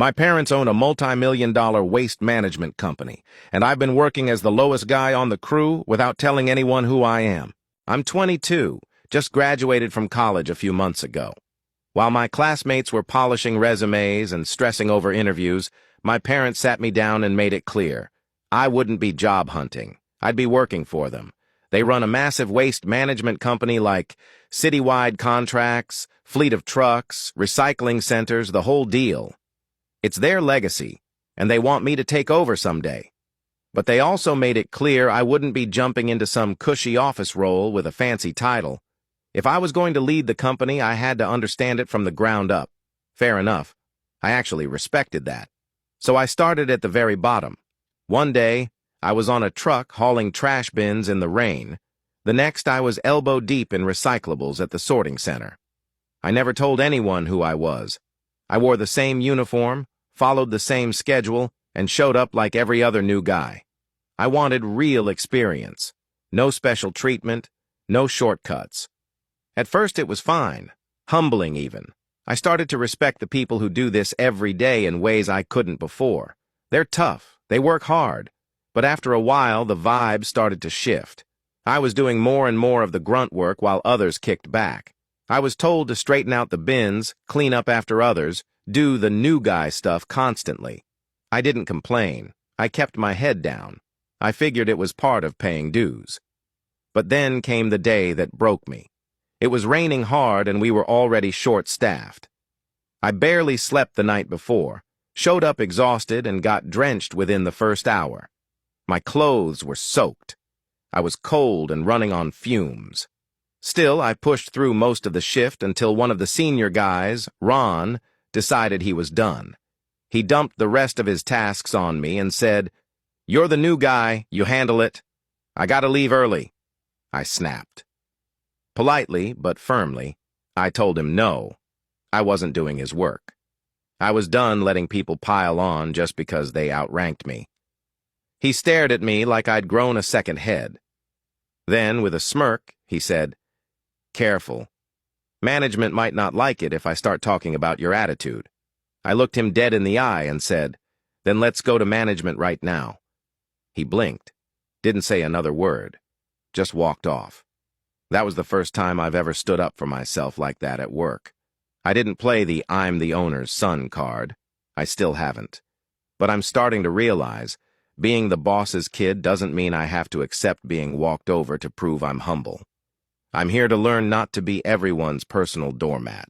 My parents own a multi-million-dollar waste management company, and I've been working as the lowest guy on the crew without telling anyone who I am. I'm 22, just graduated from college a few months ago. While my classmates were polishing resumes and stressing over interviews, my parents sat me down and made it clear. I wouldn't be job hunting. I'd be working for them. They run a massive waste management company like citywide contracts, fleet of trucks, recycling centers, the whole deal. It's their legacy, and they want me to take over someday. But they also made it clear I wouldn't be jumping into some cushy office role with a fancy title. If I was going to lead the company, I had to understand it from the ground up. Fair enough. I actually respected that. So I started at the very bottom. One day, I was on a truck hauling trash bins in the rain. The next, I was elbow deep in recyclables at the sorting center. I never told anyone who I was. I wore the same uniform, followed the same schedule, and showed up like every other new guy. I wanted real experience. No special treatment, no shortcuts. At first it was fine, humbling even. I started to respect the people who do this every day in ways I couldn't before. They're tough, they work hard, but after a while the vibe started to shift. I was doing more and more of the grunt work while others kicked back. I was told to straighten out the bins, clean up after others, do the new guy stuff constantly. I didn't complain. I kept my head down. I figured it was part of paying dues. But then came the day that broke me. It was raining hard and we were already short-staffed. I barely slept the night before, showed up exhausted and got drenched within the first hour. My clothes were soaked. I was cold and running on fumes. Still, I pushed through most of the shift until one of the senior guys, Ron, decided he was done. He dumped the rest of his tasks on me and said, "You're the new guy, you handle it. I gotta leave early." I snapped. Politely, but firmly, I told him no. I wasn't doing his work. I was done letting people pile on just because they outranked me. He stared at me like I'd grown a second head. Then, with a smirk, he said, "Careful. Management might not like it if I start talking about your attitude." I looked him dead in the eye and said, "Then let's go to management right now." He blinked, didn't say another word, just walked off. That was the first time I've ever stood up for myself like that at work. I didn't play the "I'm the owner's son" card. I still haven't. But I'm starting to realize being the boss's kid doesn't mean I have to accept being walked over to prove I'm humble. I'm here to learn not to be everyone's personal doormat.